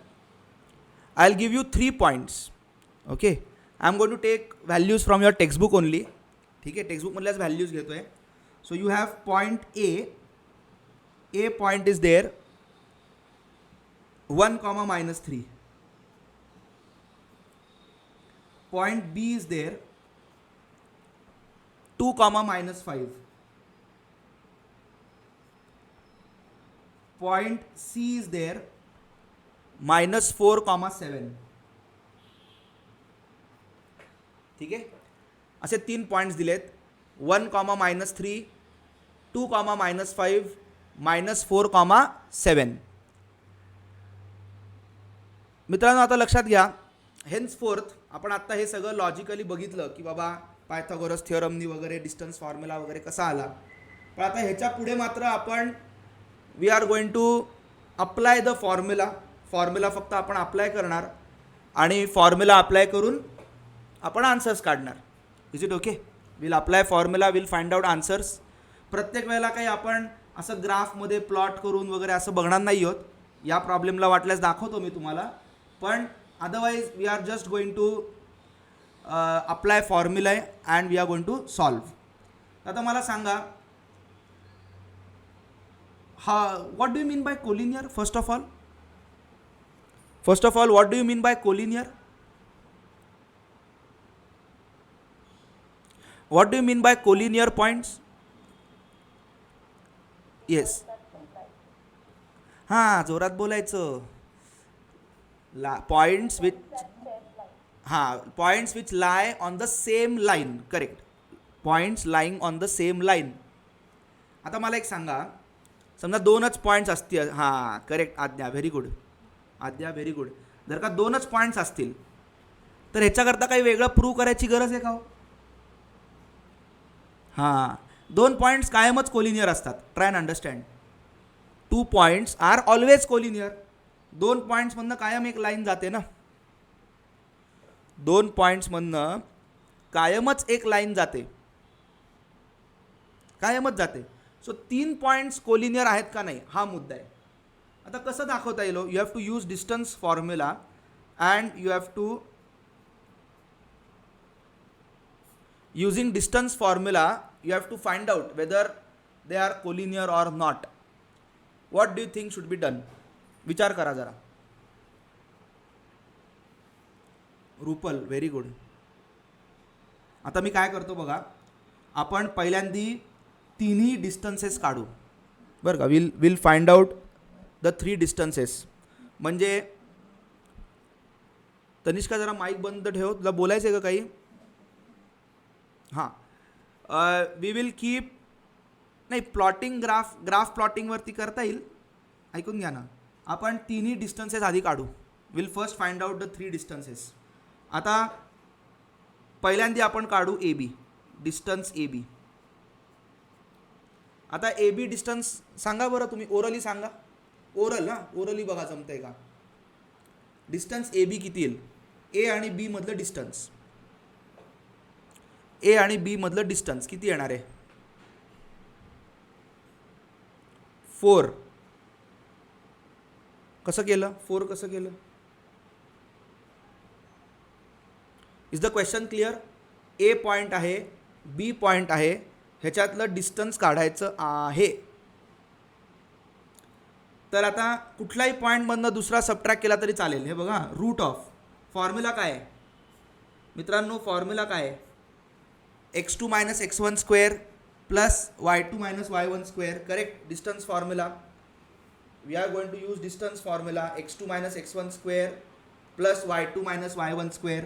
I'll give you 3 points. Okay. I'm going to take values from your textbook only. ठीक आहे, textbook मधल्याच values घेतोय. So you have point A. A point is there 1,-3. Point B is there 2,-5. Point C is there -4,7. ठीक आहे, असे 3 points दिलेत. 1,-3, 2,-5, -4,7. मित्रांनो आता लक्षात घ्या, हेन्सफोर्थ आपण आत्ता हे सगळं लॉजिकली बघितलं की बाबा पायथागोरस थिअरमनी वगैरे डिस्टन्स फॉर्म्युला वगैरे कसा आला. पण आता ह्याच्या पुढे मात्र आपण we are going to apply the formula. Formula फक्त आपण अप्लाय करणार आणि फॉर्म्युला अप्लाय करून आपण आन्सर्स काढणार. Is it okay? Will apply formula, will find out answers. प्रत्येक वेळेला काही आपण असं ग्राफमध्ये प्लॉट करून वगैरे असं बघणार नाही आहोत. या प्रॉब्लेमला वाटल्यास दाखवतो मी तुम्हाला, पण otherwise we are just going to apply formula and we are going to solve. आता मला सांगा, what do you mean by collinear? First of all, what do you mean by collinear? What do you mean by collinear points? Yes. हां, जोरात बोलायचं. Points which lie on the same line. Correct. Points lying on the same line. आता मला एक सांगा, समजा 2च points असतील. हां, करेक्ट आद्या, व्हेरी गुड. आद्या, व्हेरी गुड. जर का 2च पॉईंट्स असतील तर ह्याच्याकरता काही वेगळं प्रूव्ह करायची गरज आहे का? हां, 2 पॉईंट्स कायमच कोलिनियर असतात. Try and understand. 2 points are always collinear. 2 पॉईंट्समधनं कायम एक लाईन जाते ना. 2 पॉईंट्समधनं कायमच एक लाईन जाते, कायमच जाते. सो 3 पॉईंट्स कोलिनियर आहेत का नाही हा मुद्दा आहे. आता कसं दाखवता येईल? You have to use distance formula and you have to, using distance formula, you have to find out whether they are collinear or not. What do you think should be done? विचार करा जरा. Rupal, very good. आता मी काय करतो बघा, आपण पहिल्यांदी तिन्ही डिस्टन्सेस काढू बरं का. Will find out the 3 distances. म्हणजे तनिष्का जरा माईक बंद ठेव, तुला बोलायचं आहे का काही? हां, वी विल कीप, नाही प्लॉटिंग ग्राफ प्लॉटिंगवरती करता येईल, ऐकून घ्या ना. आपण तिन्ही डिस्टन्सेस आधी काढू. Will first find out the 3 distances. आता पहिल्यांदा आपण काढू ए बी, डिस्टन्स ए बी. आता ए बी डिस्टन्स सांगा बरं तुम्ही, ओरली सांगा. ओरल ना, ओरली बघा जमतंय का. डिस्टन्स ए बी किती येईल? ए आणि बी मधलं डिस्टन्स, ए आणि बी मधलं डिस्टन्स किती येणार आहे? 4. कसं केलं? 4 कसं केलं? Is the question clear? A point आहे, बी पॉईंट आहे, ह्याच्यातलं डिस्टन्स काढायचं आहे. तर आता कुठलाही पॉईंटमधनं दुसरा सबट्रॅक्ट केला तरी चालेल. हे बघा, रूट ऑफ, फॉर्म्युला काय आहे मित्रांनो? फॉर्म्युला काय आहे? x2 minus x1 square plus y2 minus y1 square. Correct distance formula. We are going to use distance formula. x2 minus x1 square plus y2 minus y1 square.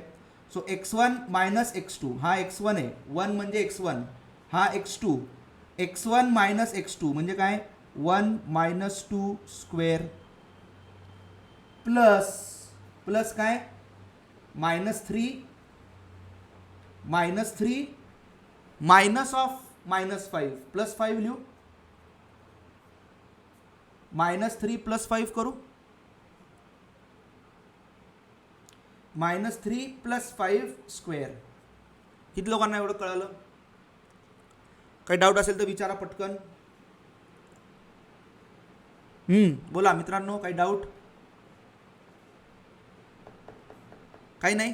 So x1 minus x2, हा x1 आहे, 1 म्हणजे x1, हा x2, x1 minus x2 म्हणजे काय? 1 minus 2 square plus काय? -3 minus of -5 plus 5 लिहू. -3 plus 5 करू. -3 plus 5 square. किती लोकांना एवढं कळलं? काही डाऊट असेल तर विचारा पटकन. बोला मित्रांनो, काही डाऊट? काही नाही,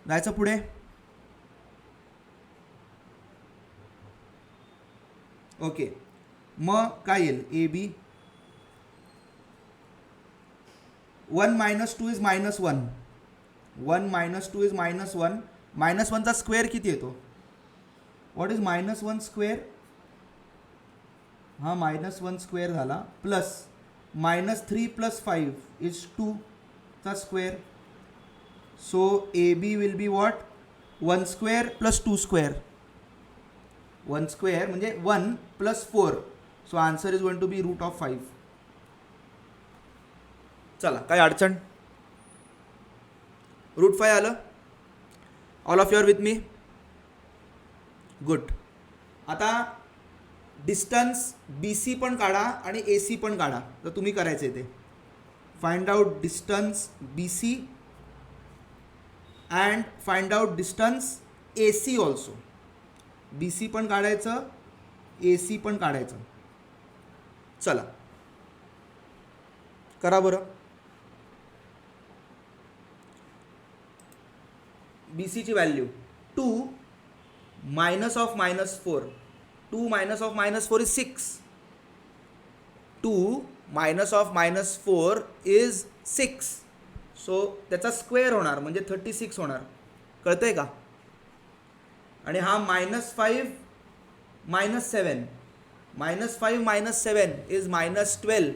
जायचं पुढे. ओके, मग काय येईल? A B 1 minus 2 is -1. 1 minus 2 is -1. -1चा स्क्वेअर किती येतो? What is -1 square? हा -1 स्क्वेअर झाला, प्लस -3 प्लस 5 इज 2 चा square. So A B will be what? 1 square plus 2 square. 1 square म्हणजे 1 plus 4. So answer is going to be √5. चला, काय अडचण? √5 आलं? All of your with me? Good. आता distance B C पण काढा आणि ए सी पण काढा. तर तुम्ही करायचे ते find out distance B C and find out distance A C also. B C पण काढायचं, ए सी पण काढायचं. चला करा बरं. बी सीची value 2 minus of -4. 2 minus of -4 is 6. 2 minus of -4 is 6. So त्याचा स्क्वेअर होणार म्हणजे 36 होणार. कळतंय का? आणि हा -5 -7, -5 -7 इज -12.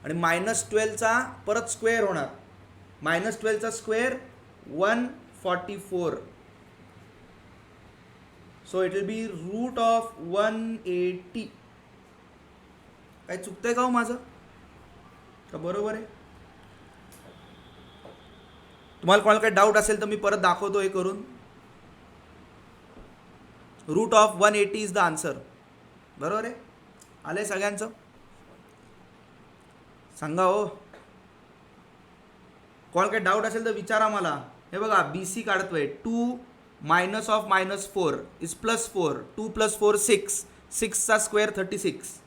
आणि -12चा परत स्क्वेअर होणार. -12चा square 144. So it will be √180. काय चुकतंय का हो माझं? का बरोबर आहे? तुम्हाला कोणाला काही डाऊट असेल तर मी परत दाखवतो हे करून. √180 इज द आन्सर. बरोबर आहे? आलंय सगळ्यांचं? सांगा हो. कोणाला काही डाऊट असेल तर विचारा मला. हे बघा, बी सी काढतोय. 2 मायनस ऑफ -4 इज +4. 2 + 4 6. 6चा स्क्वेअर 36.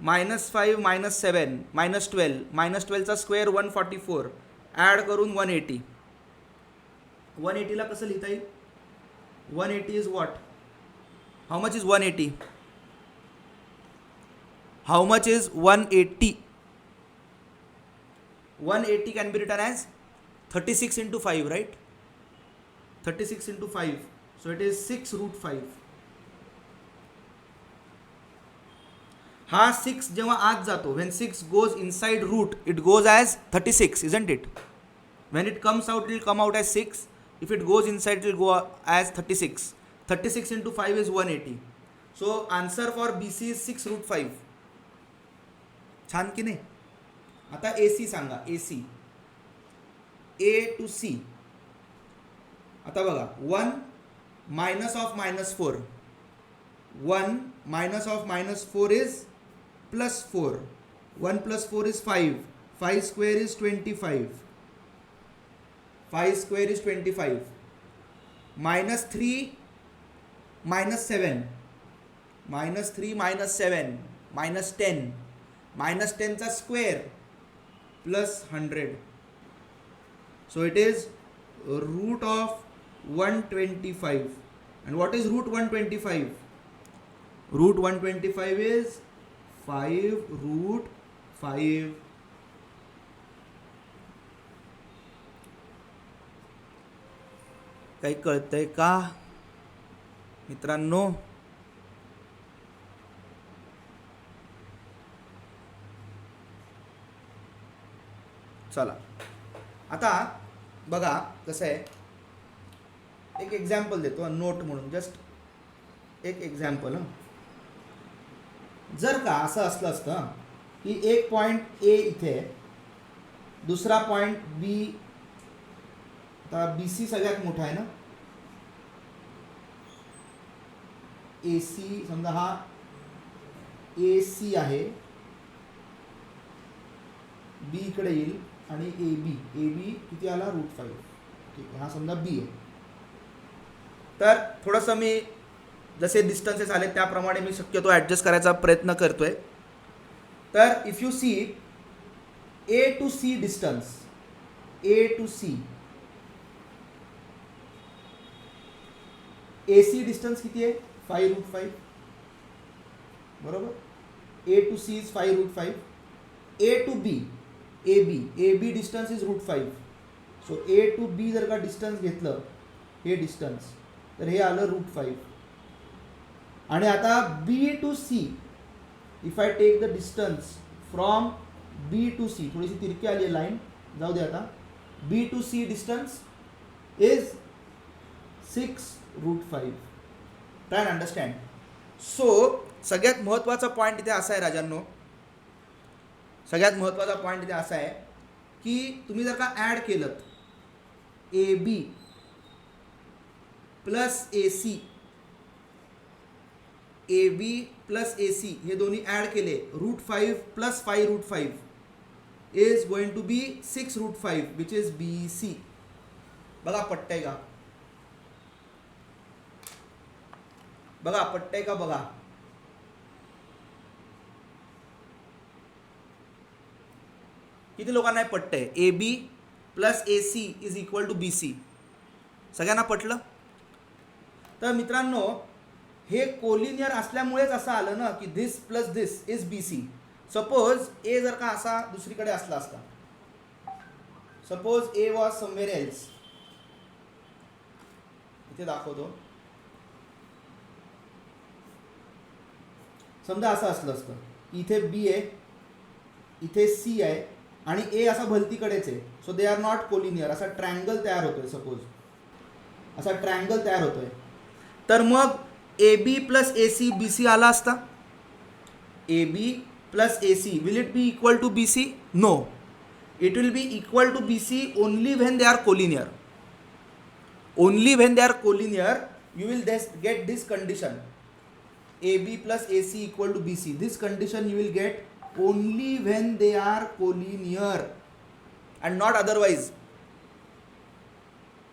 -5 -7 -12. -12चा स्क्वेअर 144. ॲड करून 180. 180ला कसं लिहिता येईल? 180 is what? How much is 180? How much is 180? 180 can be written as 36 into 5, right? 36 into 5. So it is 6 root 5. हा 6 जेव्हा आत जातो, when 6 goes inside root, it goes as 36, isn't it? When it comes out, it will come out as 6. If it goes inside, it will go as 36. 36 into 5 is 180. So answer for BC is 6 root 5. छान की नाही? आता AC सांगा. AC A to C. आता बघा 1 minus of minus 4. 1 minus of minus 4 is plus 4. 1 plus 4 is 5. 5 square is 25. 5 square is 25. Minus 3 minus 7. Minus 3 minus 7. Minus 10. Minus 10 चा square plus 100. So it is root of 125. And what is root 125? Root 125 is 5 root 5. काही कळतंय का मित्रांनो? चला आता बघा कसं आहे, एक एक्झाम्पल देतो नोट म्हणून, जस्ट एक एक्झाम्पल. जर का असं असलं असतं की एक पॉईंट ए इथे, दुसरा पॉईंट बी, आता बी सी सगळ्यात मोठा आहे ना, ए सी समजा हा ए सी आहे, बी इकडे येईल आणि ए बी किती आला? रूट 5. ठीक आहे, हा समजा बी आहे. तर थोडंसं मी जसे डिस्टन्सेस आले त्याप्रमाणे मी शक्यतो ॲडजस्ट करायचा प्रयत्न करतोय. तर if you see A to C distance, A to C, A C distance किती आहे? 5 रूट 5. बरोबर. A to C is 5 root 5. A to B, A B distance is root 5. So A to B जर का distance घेतलं, हे distance, तर हे आलं रूट 5. आणि आता B to C, if I take the distance from B to C, थोडीशी तिरकी आली आहे लाईन, जाऊ दे. आता B to C distance is 6 root 5. Try and understand. सो सगळ्यात महत्त्वाचा पॉईंट इथे असा आहे राजांनो, सगळ्यात महत्त्वाचा पॉईंट इथे असा आहे की तुम्ही जर का ॲड केलं A B plus A C, A B plus A C हे दोन्ही ॲड केले, root 5 plus 5 root 5 is going to be 6 root 5 which is B C. बघा पटतंय का? बघा पटतंय का? बघा किती लोकांना पटतंय? A B plus A C is equal to B C. सगळ्यांना पटलं? तर मित्रांनो हे कोलिनियर असल्यामुळेच असं आलं ना की this plus this is B C. Suppose A जर का असा दुसरीकडे असला असता, suppose A was somewhere else, इथे दाखवतो, समजा असं असलं असतं, इथे बी आहे, इथे सी आहे आणि ए असा भलतीकडेच आहे. So they are not collinear. असा ट्रायंगल तयार होतोय, सपोज असा ट्रायंगल तयार होतोय. तर मग A B plus A C B C आला असता. A B plus A C, will it be equal to B C? No, it will be equal to B C only when they are collinear. Only when they are collinear you will get this condition, AB plus AC equal to BC. This condition you will get only when they are collinear and not otherwise.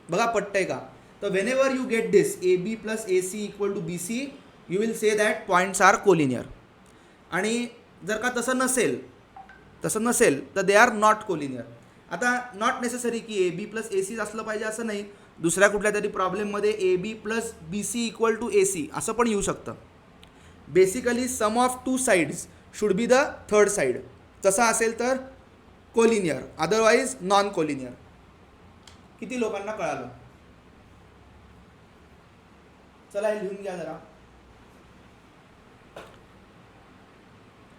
बघा पटतंय का? तर whenever you get this AB plus AC equal to BC, you will say that points are collinear. आणि जर का तसं नसेल तर they are not collinear. आता नॉट नेसेसरी की ए बी प्लस ए सी असलं पाहिजे असं नाही. दुसऱ्या कुठल्या तरी प्रॉब्लेममध्ये A B plus B C equal to A C असं पण येऊ शकतं. Basically sum of two sides should be the third side. तसा असेल तर कोलिनियर, अदरवाईज नॉन कोलिनियर. किती लोकांना कळालं? चला हे लिहून घ्या जरा,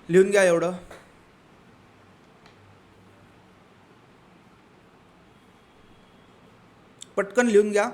लिहून घ्या एवढं. पटकन लिहून घ्या.